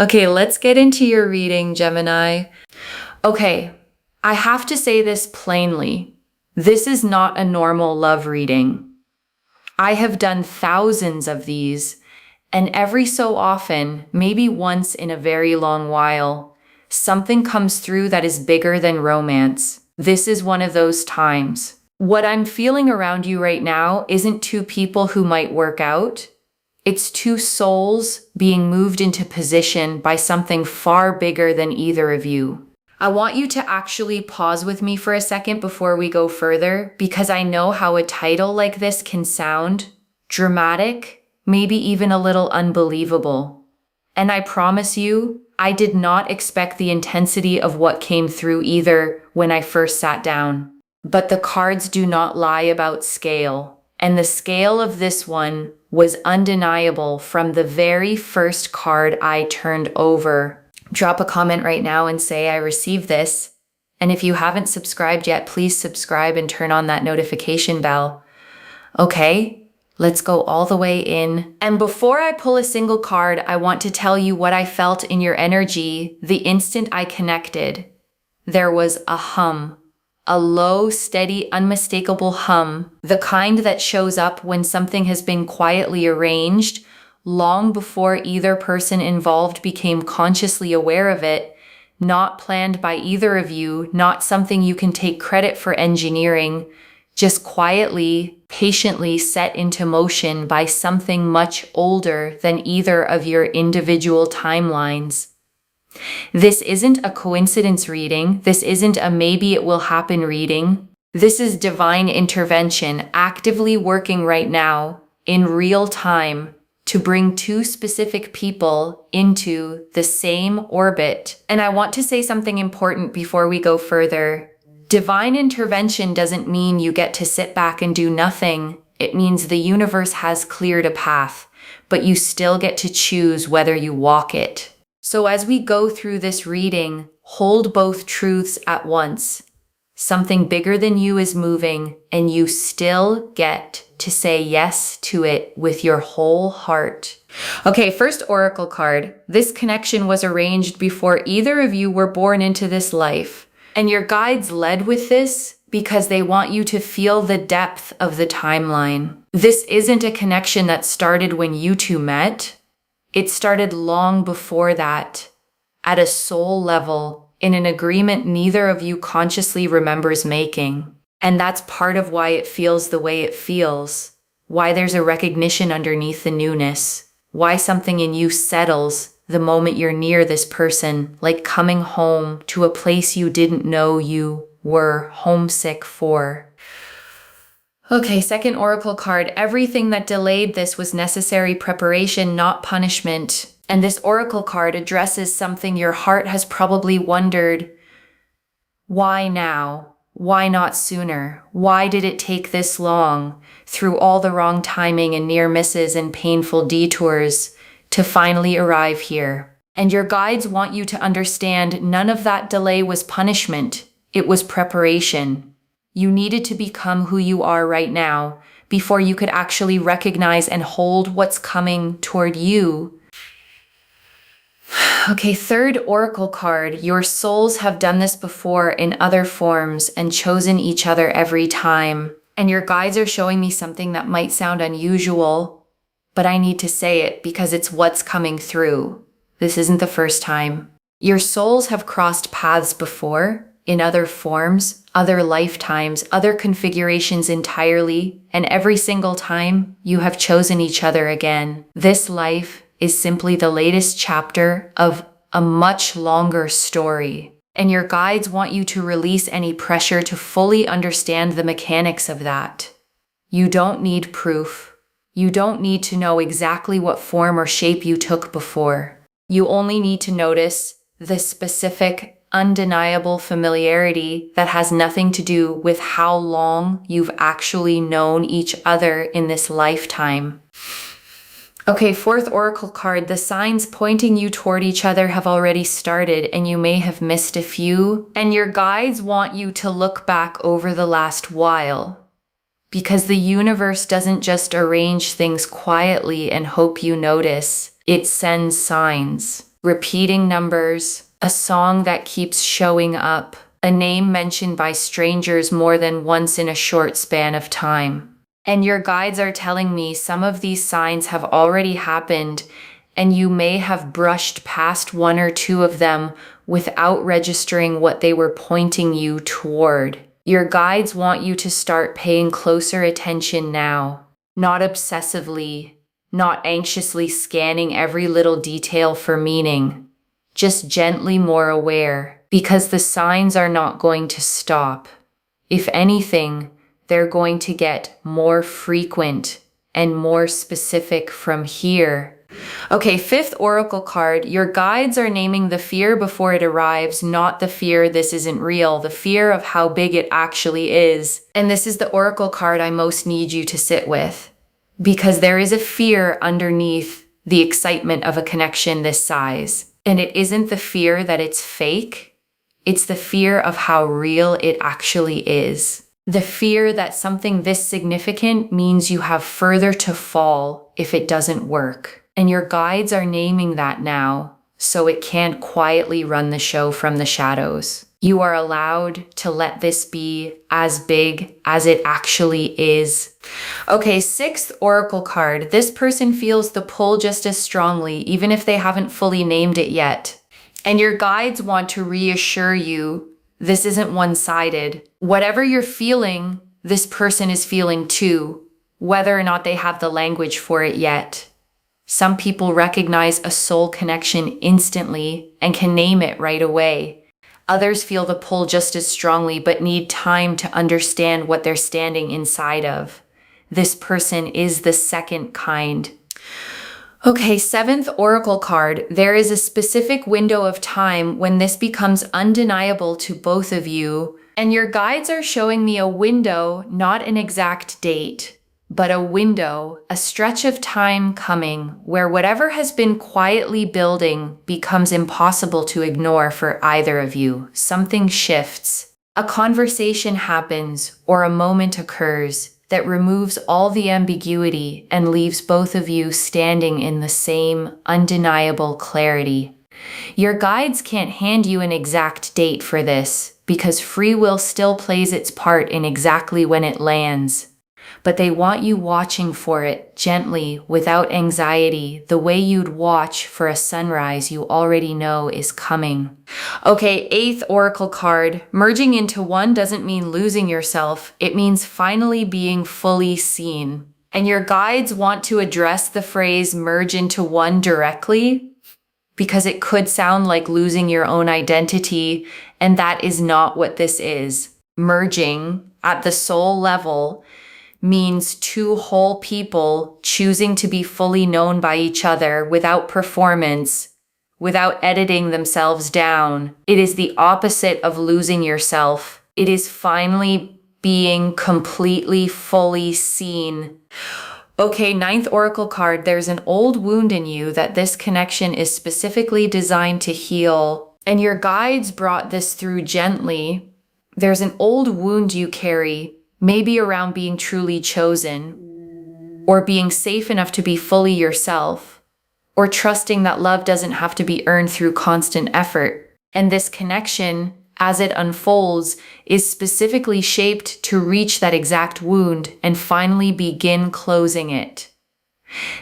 Okay, let's get into your reading, Gemini. Okay, I have to say this plainly. This is not a normal love reading. I have done thousands of these, and every so often, maybe once in a very long while, something comes through that is bigger than romance. This is one of those times. What I'm feeling around you right now isn't two people who might work out. It's two souls being moved into position by something far bigger than either of you. I want you to actually pause with me for a second before we go further, because I know how a title like this can sound dramatic, maybe even a little unbelievable. And I promise you, I did not expect the intensity of what came through either when I first sat down. But the cards do not lie about scale. And the scale of this one was undeniable from the very first card I turned over. Drop a comment right now and say I received this. And if you haven't subscribed yet, please subscribe and turn on that notification bell. Okay, let's go all the way in. And before I pull a single card, I want to tell you what I felt in your energy the instant I connected. There was a hum. A low, steady, unmistakable hum, the kind that shows up when something has been quietly arranged long before either person involved became consciously aware of it, not planned by either of you, not something you can take credit for engineering, just quietly, patiently set into motion by something much older than either of your individual timelines. This isn't a coincidence reading. This isn't a maybe it will happen reading. This is divine intervention actively working right now in real time to bring two specific people into the same orbit. And I want to say something important before we go further. Divine intervention doesn't mean you get to sit back and do nothing. It means the universe has cleared a path, but you still get to choose whether you walk it. So as we go through this reading, hold both truths at once. Something bigger than you is moving, and you still get to say yes to it with your whole heart. Okay, first oracle card. This connection was arranged before either of you were born into this life. And your guides led with this because they want you to feel the depth of the timeline. This isn't a connection that started when you two met. It started long before that, at a soul level, in an agreement neither of you consciously remembers making. And that's part of why it feels the way it feels, why there's a recognition underneath the newness, why something in you settles the moment you're near this person, like coming home to a place you didn't know you were homesick for. Okay, second oracle card. Everything that delayed this was necessary preparation, not punishment. And this oracle card addresses something your heart has probably wondered. Why now? Why not sooner? Why did it take this long, through all the wrong timing and near misses and painful detours, to finally arrive here? And your guides want you to understand none of that delay was punishment. It was preparation. You needed to become who you are right now before you could actually recognize and hold what's coming toward you. Okay, third oracle card. Your souls have done this before in other forms and chosen each other every time. And your guides are showing me something that might sound unusual, but I need to say it because it's what's coming through. This isn't the first time. Your souls have crossed paths before, in other forms, other lifetimes, other configurations entirely, and every single time you have chosen each other again. This life is simply the latest chapter of a much longer story. And your guides want you to release any pressure to fully understand the mechanics of that. You don't need proof. You don't need to know exactly what form or shape you took before. You only need to notice the specific, undeniable familiarity that has nothing to do with how long you've actually known each other in this lifetime. Okay, fourth oracle card. The signs pointing you toward each other have already started, and you may have missed a few. And your guides want you to look back over the last while, because the universe doesn't just arrange things quietly and hope you notice. It sends signs. repeating numbers, a song that keeps showing up, a name mentioned by strangers more than once in a short span of time. And your guides are telling me some of these signs have already happened, and you may have brushed past one or two of them without registering what they were pointing you toward. Your guides want you to start paying closer attention now, not obsessively, not anxiously scanning every little detail for meaning, just gently more aware, because the signs are not going to stop. If anything, they're going to get more frequent and more specific from here. Okay, fifth oracle card. Your guides are naming the fear before it arrives, not the fear this isn't real, the fear of how big it actually is. And this is the oracle card I most need you to sit with, because there is a fear underneath the excitement of a connection this size. And it isn't the fear that it's fake. It's the fear of how real it actually is. The fear that something this significant means you have further to fall if it doesn't work. And your guides are naming that now, so it can't quietly run the show from the shadows. You are allowed to let this be as big as it actually is. Okay, sixth oracle card. This person feels the pull just as strongly, even if they haven't fully named it yet. And your guides want to reassure you this isn't one-sided. Whatever you're feeling, this person is feeling too, whether or not they have the language for it yet. Some people recognize a soul connection instantly and can name it right away. Others feel the pull just as strongly but need time to understand what they're standing inside of. This person is the second kind. Okay, seventh oracle card. There is a specific window of time when this becomes undeniable to both of you, and your guides are showing me a window, not an exact date, but a window, a stretch of time coming where whatever has been quietly building becomes impossible to ignore for either of you. Something shifts. A conversation happens or a moment occurs that removes all the ambiguity and leaves both of you standing in the same undeniable clarity. Your guides can't hand you an exact date for this because free will still plays its part in exactly when it lands. But they want you watching for it gently, without anxiety, the way you'd watch for a sunrise you already know is coming. Okay, eighth oracle card. Merging into one doesn't mean losing yourself. It means finally being fully seen. And your guides want to address the phrase merge into one directly, because it could sound like losing your own identity, and that is not what this is. Merging at the soul level means two whole people choosing to be fully known by each other without performance, without editing themselves down. It is the opposite of losing yourself. It is finally being completely, fully seen. Okay, ninth oracle card. There's an old wound in you that this connection is specifically designed to heal, and your guides brought this through gently. There's an old wound you carry, maybe around being truly chosen, or being safe enough to be fully yourself, or trusting that love doesn't have to be earned through constant effort. And this connection, as it unfolds, is specifically shaped to reach that exact wound and finally begin closing it.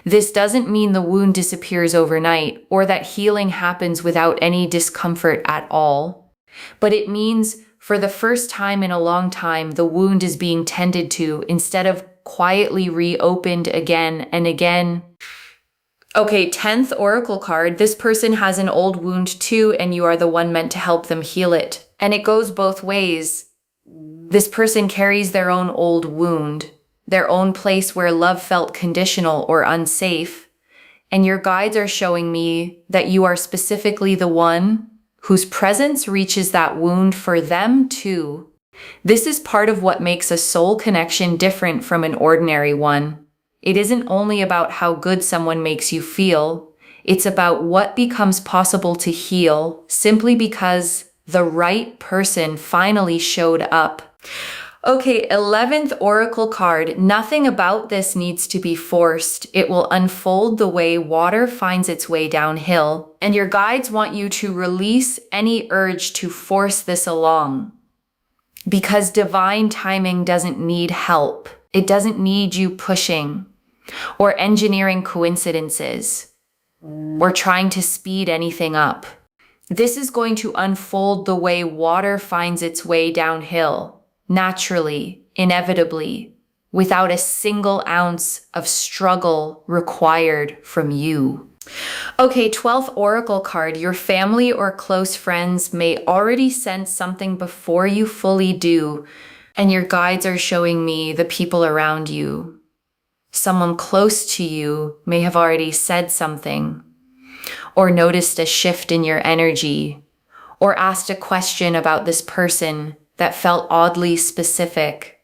This doesn't mean the wound disappears overnight or that healing happens without any discomfort at all, but it means for the first time in a long time, the wound is being tended to instead of quietly reopened again and again. Okay, 10th oracle card. This person has an old wound too, and you are the one meant to help them heal it. And it goes both ways. This person carries their own old wound, their own place where love felt conditional or unsafe. And your guides are showing me that you are specifically the one whose presence reaches that wound for them too. This is part of what makes a soul connection different from an ordinary one. It isn't only about how good someone makes you feel, it's about what becomes possible to heal simply because the right person finally showed up. Okay, 11th Oracle card. Nothing about this needs to be forced. It will unfold the way water finds its way downhill, and your guides want you to release any urge to force this along. Because divine timing doesn't need help. It doesn't need you pushing or engineering coincidences or trying to speed anything up. This is going to unfold the way water finds its way downhill, naturally, inevitably, without a single ounce of struggle required from you. Okay, 12th Oracle card. Your family or close friends may already sense something before you fully do, and your guides are showing me the people around you. Someone close to you may have already said something, or noticed a shift in your energy, or asked a question about this person that felt oddly specific.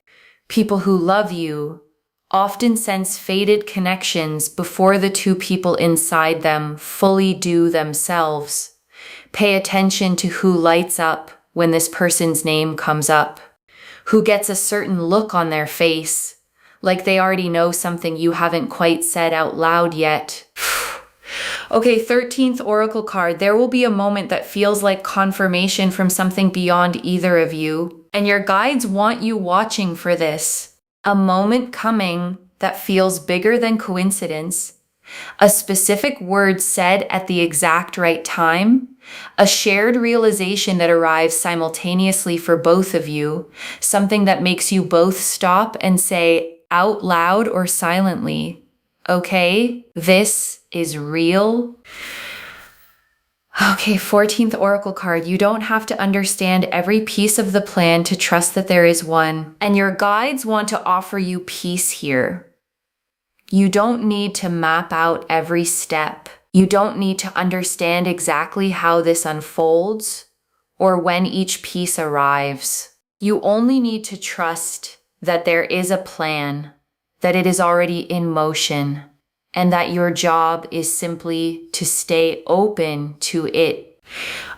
People who love you often sense faded connections before the two people inside them fully do themselves. Pay attention to who lights up when this person's name comes up, who gets a certain look on their face, like they already know something you haven't quite said out loud yet. Okay, 13th Oracle card. There will be a moment that feels like confirmation from something beyond either of you, and your guides want you watching for this. A moment coming that feels bigger than coincidence, a specific word said at the exact right time, a shared realization that arrives simultaneously for both of you, something that makes you both stop and say out loud or silently, okay, this is real. Okay, 14th Oracle card. You don't have to understand every piece of the plan to trust that there is one. And your guides want to offer you peace here. You don't need to map out every step. You don't need to understand exactly how this unfolds or when each piece arrives. You only need to trust that there is a plan, that it is already in motion, and that your job is simply to stay open to it.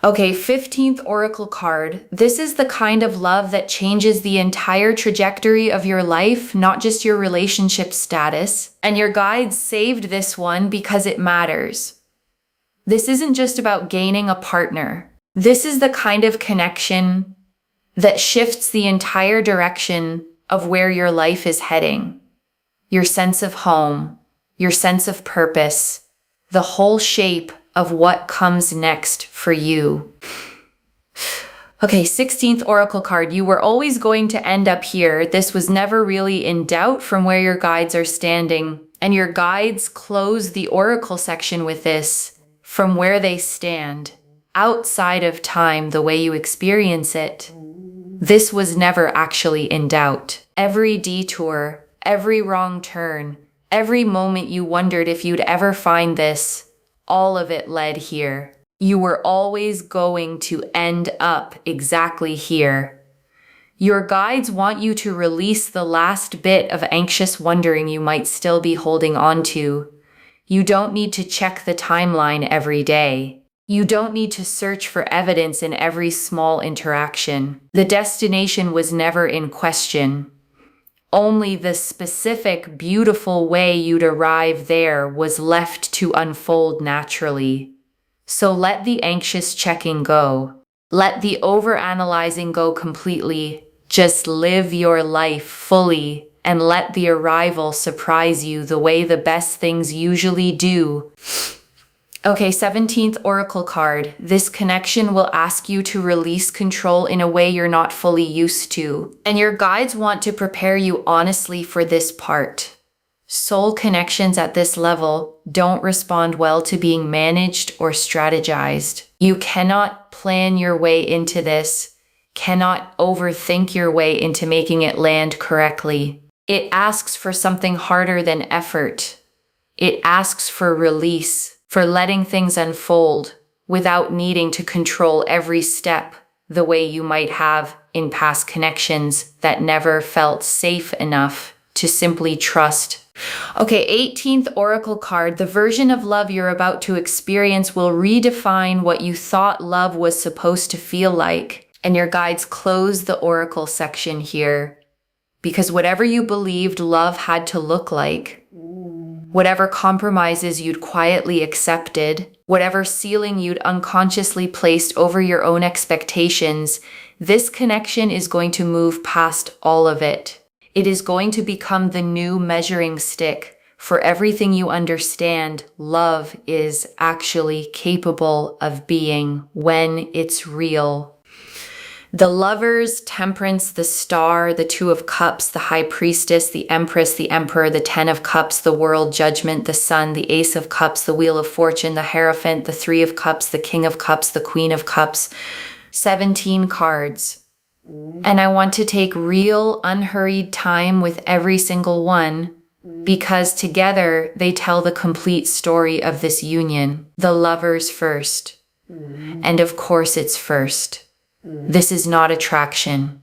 Okay, 15th Oracle card. This is the kind of love that changes the entire trajectory of your life, not just your relationship status. And your guides saved this one because it matters. This isn't just about gaining a partner. This is the kind of connection that shifts the entire direction of where your life is heading. Your sense of home, your sense of purpose, the whole shape of what comes next for you. Okay, 16th Oracle card. You were always going to end up here. This was never really in doubt from where your guides are standing. And your guides close the Oracle section with this, from where they stand, outside of time the way you experience it. This was never actually in doubt. Every detour, every wrong turn, every moment you wondered if you'd ever find this, all of it led here. You were always going to end up exactly here. Your guides want you to release the last bit of anxious wondering you might still be holding on to. You don't need to check the timeline every day. You don't need to search for evidence in every small interaction. The destination was never in question. Only the specific, beautiful way you'd arrive there was left to unfold naturally. So let the anxious checking go. Let the overanalyzing go completely. Just live your life fully and let the arrival surprise you the way the best things usually do. Okay, 17th Oracle card. This connection will ask you to release control in a way you're not fully used to. And your guides want to prepare you honestly for this part. Soul connections at this level don't respond well to being managed or strategized. You cannot plan your way into this, cannot overthink your way into making it land correctly. It asks for something harder than effort. It asks for release, for letting things unfold without needing to control every step the way you might have in past connections that never felt safe enough to simply trust. Okay, 18th Oracle card. The version of love you're about to experience will redefine what you thought love was supposed to feel like. And your guides close the Oracle section here. Because whatever you believed love had to look like, whatever compromises you'd quietly accepted, whatever ceiling you'd unconsciously placed over your own expectations, this connection is going to move past all of it. It is going to become the new measuring stick for everything you understand love is actually capable of being when it's real. The Lovers, Temperance, the Star, the Two of Cups, the High Priestess, the Empress, the Emperor, the Ten of Cups, the World, Judgment, the Sun, the Ace of Cups, the Wheel of Fortune, the Hierophant, the Three of Cups, the King of Cups, the Queen of Cups. 17 cards. And I want to take real, unhurried time with every single one because together they tell the complete story of this union. The Lovers first. And of course it's first. This is not attraction.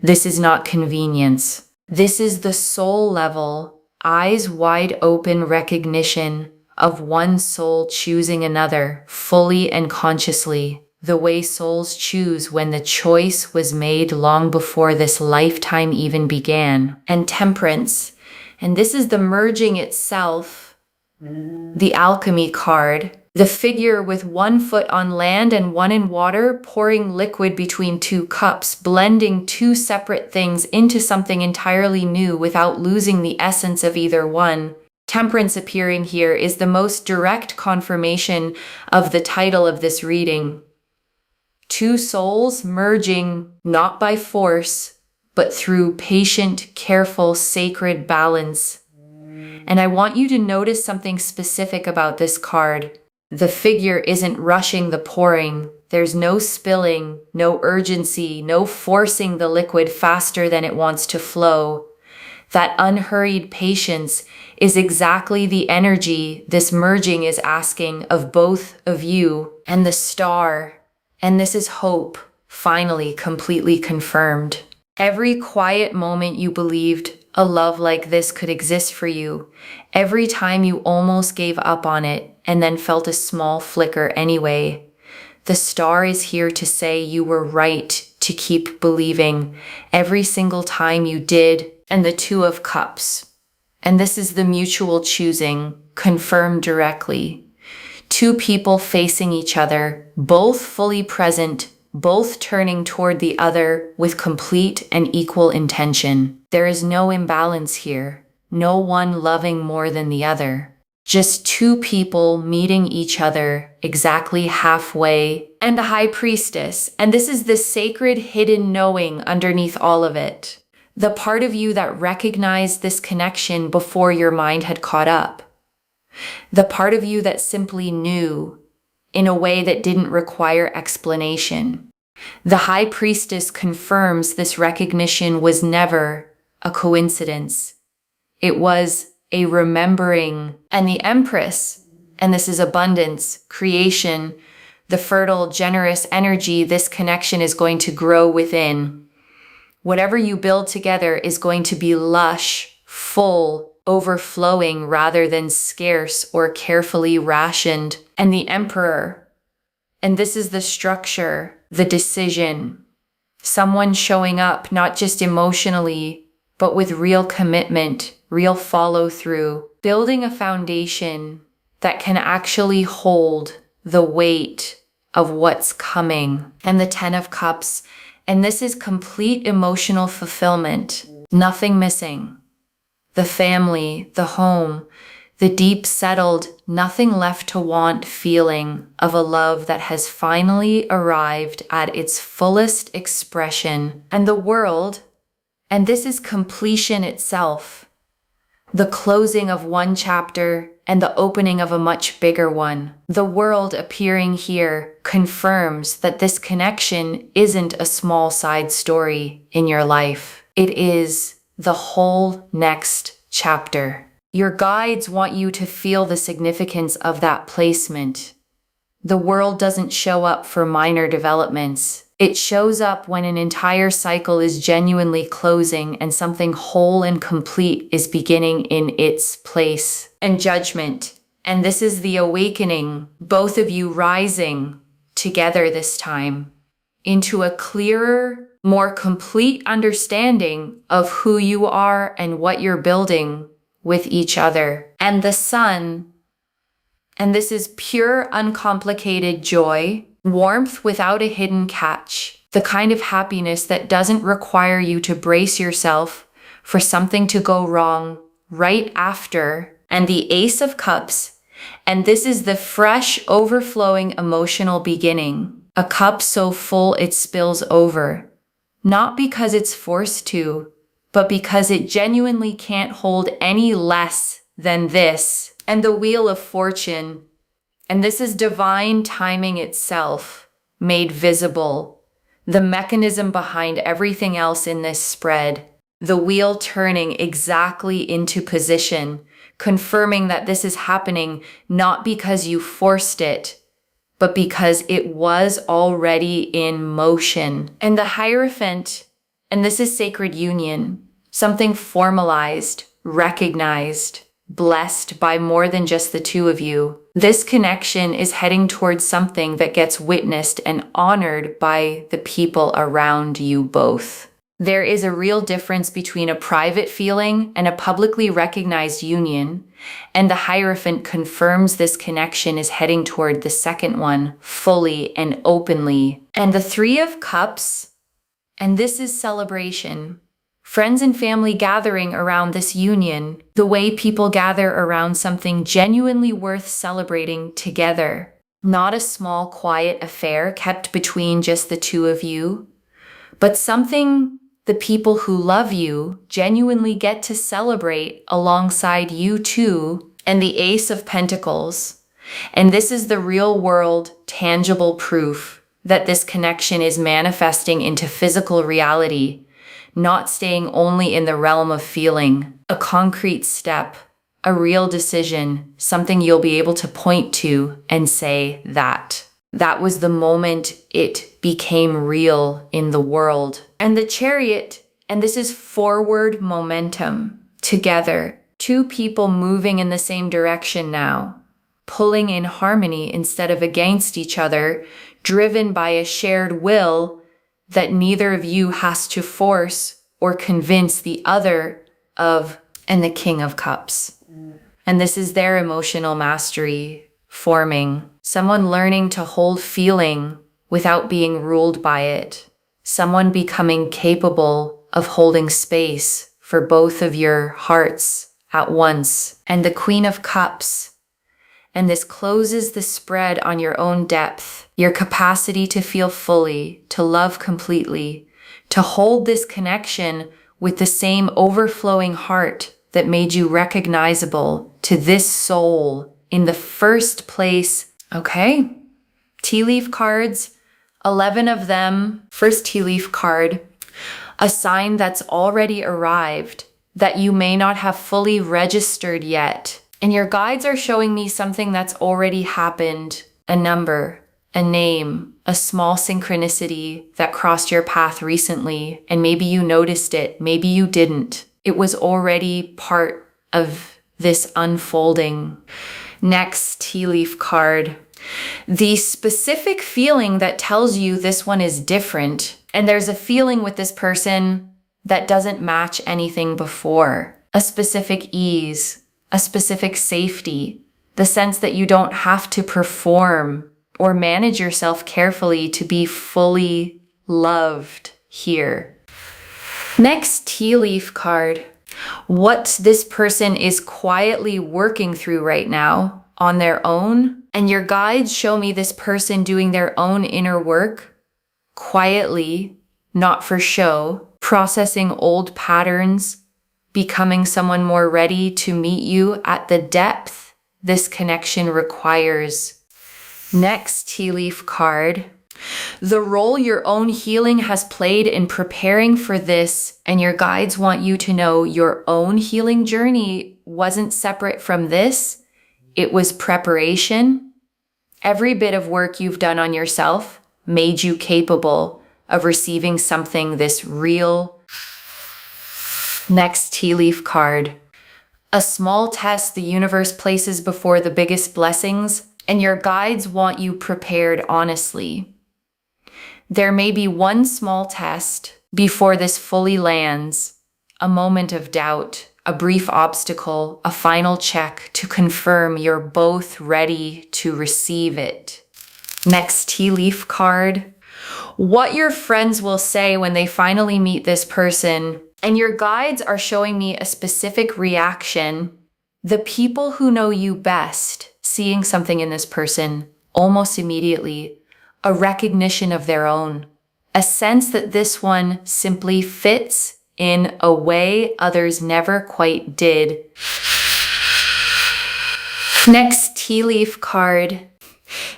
This is not convenience. This is the soul level, eyes wide open recognition of one soul choosing another fully and consciously, the way souls choose when the choice was made long before this lifetime even began. And Temperance, and this is the merging itself, the alchemy card. The figure with one foot on land and one in water, pouring liquid between two cups, blending two separate things into something entirely new without losing the essence of either one. Temperance appearing here is the most direct confirmation of the title of this reading. Two souls merging not by force, but through patient, careful, sacred balance. And I want you to notice something specific about this card. The figure isn't rushing the pouring. There's no spilling, no urgency, no forcing the liquid faster than it wants to flow. That unhurried patience is exactly the energy this merging is asking of both of you. And the Star, and this is hope, finally completely confirmed. Every quiet moment you believed a love like this could exist for you, every time you almost gave up on it and then felt a small flicker anyway, the Star is here to say you were right to keep believing every single time you did. And the Two of Cups. And this is the mutual choosing, confirmed directly. Two people facing each other, both fully present, both turning toward the other with complete and equal intention. There is no imbalance here, no one loving more than the other. Just two people meeting each other exactly halfway, and the High Priestess. And this is the sacred hidden knowing underneath all of it. The part of you that recognized this connection before your mind had caught up. The part of you that simply knew in a way that didn't require explanation. The High Priestess confirms this recognition was never a coincidence. It was a remembering. And the Empress, and this is abundance, creation, the fertile, generous energy this connection is going to grow within. Whatever you build together is going to be lush, full, overflowing rather than scarce or carefully rationed. And the Emperor, and this is the structure, the decision, someone showing up not just emotionally, but with real commitment, real follow through, building a foundation that can actually hold the weight of what's coming. And the Ten of Cups, and this is complete emotional fulfillment, nothing missing. The family, the home, the deep settled, nothing left to want feeling of a love that has finally arrived at its fullest expression. And the world, and this is completion itself, the closing of one chapter and the opening of a much bigger one. The world appearing here confirms that this connection isn't a small side story in your life. It is the whole next chapter. Your guides want you to feel the significance of that placement. The world doesn't show up for minor developments. It shows up when an entire cycle is genuinely closing and something whole and complete is beginning in its place. And Judgment. And this is the awakening, both of you rising together this time into a clearer, more complete understanding of who you are and what you're building with each other. And the sun, and this is pure, uncomplicated joy, warmth without a hidden catch, the kind of happiness that doesn't require you to brace yourself for something to go wrong right after. And the Ace of Cups, and this is the fresh, overflowing emotional beginning. A cup so full it spills over, not because it's forced to, but because it genuinely can't hold any less than this. And the Wheel of Fortune, and this is divine timing itself, made visible, the mechanism behind everything else in this spread, the wheel turning exactly into position, confirming that this is happening not because you forced it, but because it was already in motion. And the Hierophant, and this is sacred union, something formalized, recognized, blessed by more than just the two of you. This connection is heading towards something that gets witnessed and honored by the people around you both. There is a real difference between a private feeling and a publicly recognized union, and the Hierophant confirms this connection is heading toward the second one fully and openly. And the Three of Cups, and this is celebration. Friends and family gathering around this union, the way people gather around something genuinely worth celebrating together. Not a small, quiet affair kept between just the two of you, but something the people who love you genuinely get to celebrate alongside you too. And the Ace of Pentacles. And this is the real world, tangible proof that this connection is manifesting into physical reality, not staying only in the realm of feeling. A concrete step, a real decision, something you'll be able to point to and say that was the moment it became real in the world. And the Chariot, and this is forward momentum, together. Two people moving in the same direction now, pulling in harmony instead of against each other, driven by a shared will that neither of you has to force or convince the other of. And the King of Cups. And this is their emotional mastery forming. Someone learning to hold feeling without being ruled by it. Someone becoming capable of holding space for both of your hearts at once. And the Queen of Cups. And this closes the spread on your own depth, your capacity to feel fully, to love completely, to hold this connection with the same overflowing heart that made you recognizable to this soul in the first place. Okay, tea leaf cards, 11 of them. First tea leaf card, a sign that's already arrived, that you may not have fully registered yet. And your guides are showing me something that's already happened, a number, a name, a small synchronicity that crossed your path recently, and maybe you noticed it, maybe you didn't. It was already part of this unfolding. Next tea leaf card, the specific feeling that tells you this one is different, and there's a feeling with this person that doesn't match anything before. A specific ease, a specific safety, the sense that you don't have to perform or manage yourself carefully to be fully loved here. Next tea leaf card, what this person is quietly working through right now on their own. And your guides show me this person doing their own inner work, quietly, not for show, processing old patterns, becoming someone more ready to meet you at the depth this connection requires. Next tea leaf card, the role your own healing has played in preparing for this, and your guides want you to know your own healing journey wasn't separate from this. It was preparation. Every bit of work you've done on yourself made you capable of receiving something this real. Next tea leaf card, a small test the universe places before the biggest blessings, and your guides want you prepared honestly. There may be one small test before this fully lands, a moment of doubt, a brief obstacle, a final check to confirm you're both ready to receive it. Next tea leaf card. What your friends will say when they finally meet this person, and your guides are showing me a specific reaction. The people who know you best, seeing something in this person almost immediately, a recognition of their own, a sense that this one simply fits in a way others never quite did. Next tea leaf card.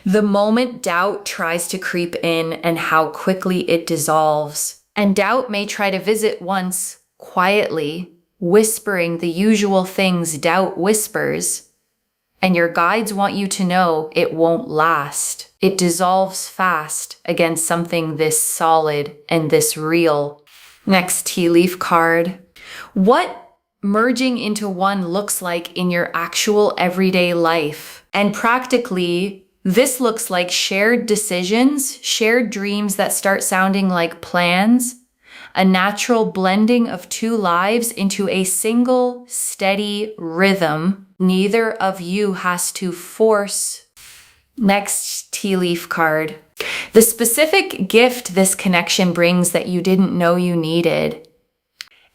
The moment doubt tries to creep in and how quickly it dissolves. And doubt may try to visit once quietly, whispering the usual things doubt whispers. And your guides want you to know it won't last. It dissolves fast against something this solid and this real. Next tea leaf card. What merging into one looks like in your actual everyday life. And practically, this looks like shared decisions, shared dreams that start sounding like plans, a natural blending of two lives into a single, steady rhythm. Neither of you has to force. Next tea leaf card. The specific gift this connection brings that you didn't know you needed.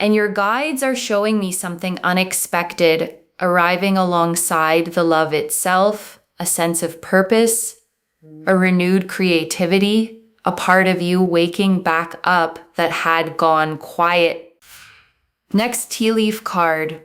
And your guides are showing me something unexpected, arriving alongside the love itself, a sense of purpose, a renewed creativity, a part of you waking back up that had gone quiet. Next tea leaf card.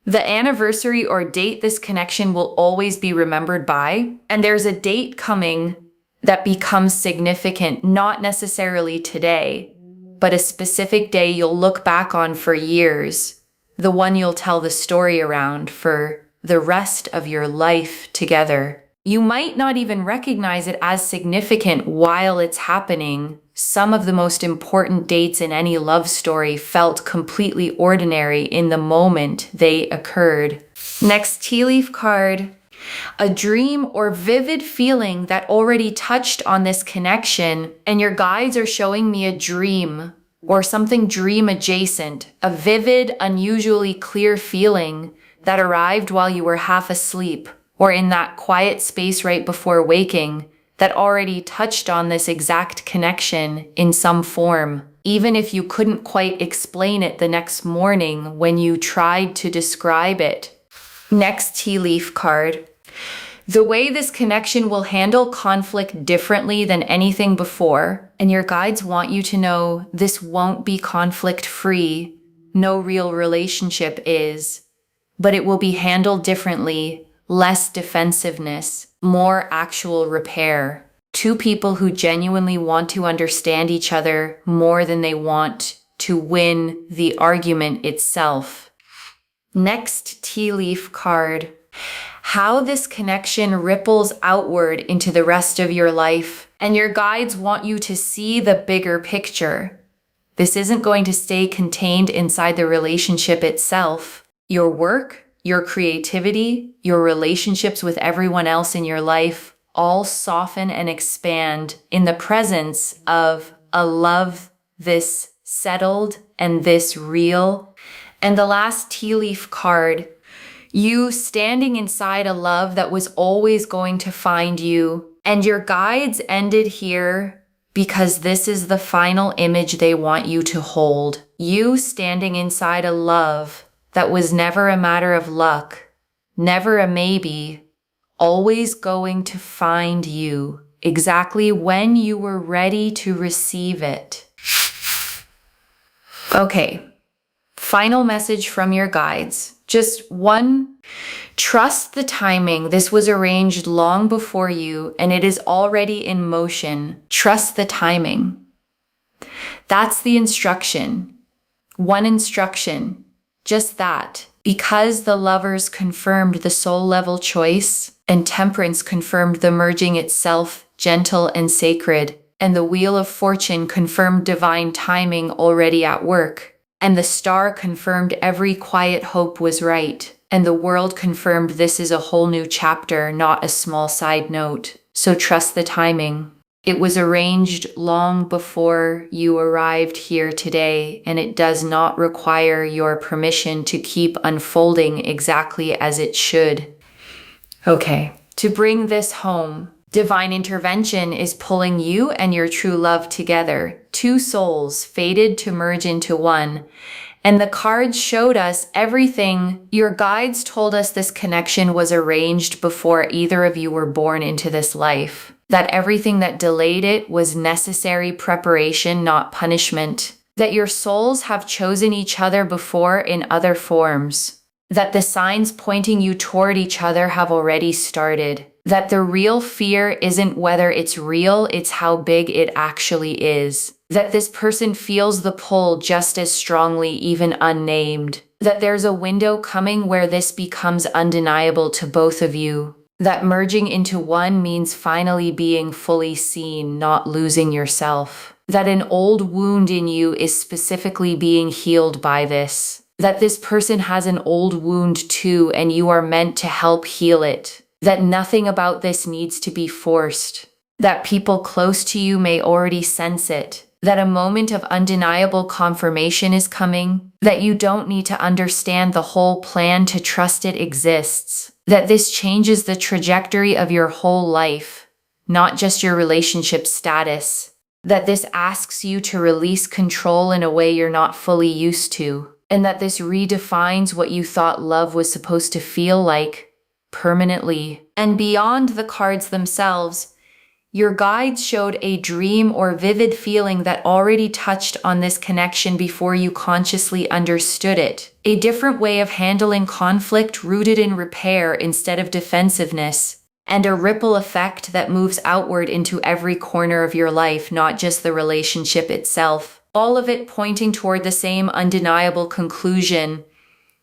The anniversary or date this connection will always be remembered by, and there's a date coming that becomes significant, not necessarily today, but a specific day you'll look back on for years, the one you'll tell the story around for the rest of your life together. You might not even recognize it as significant while it's happening. Some of the most important dates in any love story felt completely ordinary in the moment they occurred. Next tea leaf card. A dream or vivid feeling that already touched on this connection, and your guides are showing me a dream or something dream adjacent, a vivid, unusually clear feeling that arrived while you were half asleep or in that quiet space right before waking that already touched on this exact connection in some form, even if you couldn't quite explain it the next morning when you tried to describe it. Next tea leaf card. The way this connection will handle conflict differently than anything before, and your guides want you to know this won't be conflict-free. No real relationship is. But it will be handled differently, less defensiveness, more actual repair. Two people who genuinely want to understand each other more than they want to win the argument itself. Next tea leaf card. How this connection ripples outward into the rest of your life, and your guides want you to see the bigger picture. This isn't going to stay contained inside the relationship itself. Your work, your creativity, your relationships with everyone else in your life all soften and expand in the presence of a love this settled and this real. And the last tea leaf card, you standing inside a love that was always going to find you. And your guides ended here because this is the final image they want you to hold. You standing inside a love that was never a matter of luck, never a maybe, always going to find you exactly when you were ready to receive it. Okay, final message from your guides. Just one, trust the timing. This was arranged long before you, and it is already in motion. Trust the timing. That's the instruction. One instruction. Just that. Because the lovers confirmed the soul level choice, and temperance confirmed the merging itself, gentle and sacred, and the wheel of fortune confirmed divine timing already at work, and the star confirmed every quiet hope was right, and the world confirmed this is a whole new chapter, not a small side note. So trust the timing. It was arranged long before you arrived here today, and it does not require your permission to keep unfolding exactly as it should. Okay, to bring this home, divine intervention is pulling you and your true love together. Two souls fated to merge into one. And the cards showed us everything. Your guides told us this connection was arranged before either of you were born into this life. That everything that delayed it was necessary preparation, not punishment. That your souls have chosen each other before in other forms. That the signs pointing you toward each other have already started. That the real fear isn't whether it's real, it's how big it actually is. That this person feels the pull just as strongly, even unnamed. That there's a window coming where this becomes undeniable to both of you. That merging into one means finally being fully seen, not losing yourself. That an old wound in you is specifically being healed by this. That this person has an old wound too, and you are meant to help heal it. That nothing about this needs to be forced. That people close to you may already sense it. That a moment of undeniable confirmation is coming. That you don't need to understand the whole plan to trust it exists. That this changes the trajectory of your whole life, not just your relationship status. That this asks you to release control in a way you're not fully used to. And that this redefines what you thought love was supposed to feel like permanently. And beyond the cards themselves, your guides showed a dream or vivid feeling that already touched on this connection before you consciously understood it. A different way of handling conflict rooted in repair instead of defensiveness. And a ripple effect that moves outward into every corner of your life, not just the relationship itself. All of it pointing toward the same undeniable conclusion.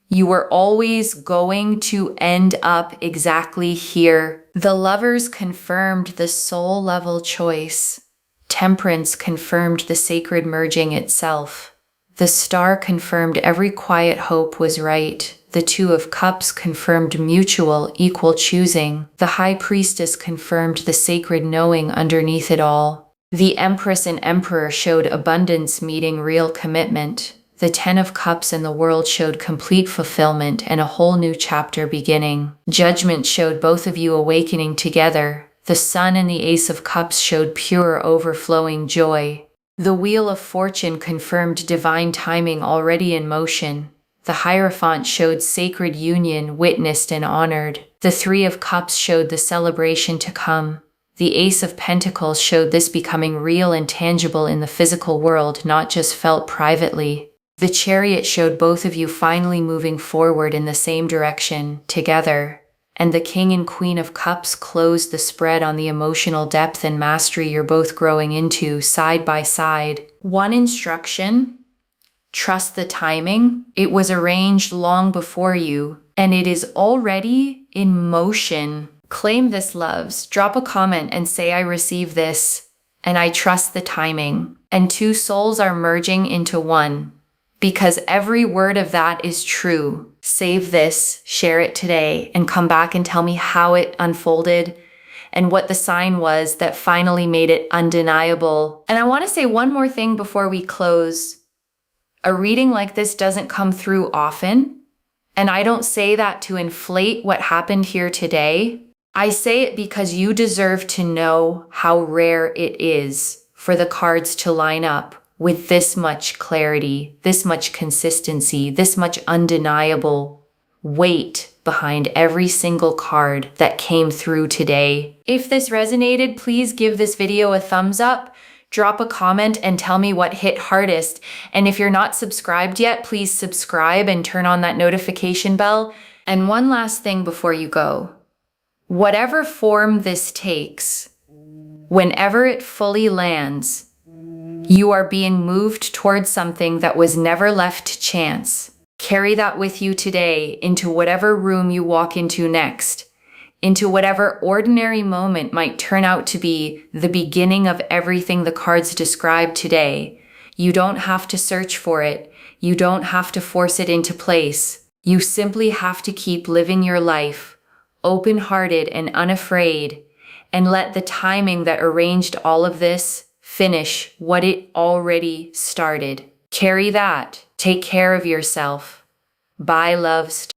You were always going to end up exactly here. The Lovers confirmed the soul-level choice. Temperance confirmed the sacred merging itself. The Star confirmed every quiet hope was right. The Two of Cups confirmed mutual, equal choosing. The High Priestess confirmed the sacred knowing underneath it all. The Empress and Emperor showed abundance meeting real commitment. The Ten of Cups and the World showed complete fulfillment and a whole new chapter beginning. Judgment showed both of you awakening together. The Sun and the Ace of Cups showed pure, overflowing joy. The Wheel of Fortune confirmed divine timing already in motion. The Hierophant showed sacred union, witnessed and honored. The Three of Cups showed the celebration to come. The Ace of Pentacles showed this becoming real and tangible in the physical world, not just felt privately. The Chariot showed both of you finally moving forward in the same direction, together. And the King and Queen of Cups closed the spread on the emotional depth and mastery you're both growing into, side by side. One instruction: trust the timing. It was arranged long before you, and it is already in motion. Claim this, loves. Drop a comment and say, I receive this, and I trust the timing. And two souls are merging into one. Because every word of that is true. Save this, share it today, and come back and tell me how it unfolded and what the sign was that finally made it undeniable. And I want to say one more thing before we close. A reading like this doesn't come through often, and I don't say that to inflate what happened here today. I say it because you deserve to know how rare it is for the cards to line up with this much clarity, this much consistency, this much undeniable weight behind every single card that came through today. If this resonated, please give this video a thumbs up, drop a comment, and tell me what hit hardest. And if you're not subscribed yet, please subscribe and turn on that notification bell. And one last thing before you go. Whatever form this takes, whenever it fully lands, you are being moved towards something that was never left to chance. Carry that with you today into whatever room you walk into next, into whatever ordinary moment might turn out to be the beginning of everything the cards describe today. You don't have to search for it. You don't have to force it into place. You simply have to keep living your life, open-hearted and unafraid, and let the timing that arranged all of this finish what it already started. Carry that. Take care of yourself. Bye, loves.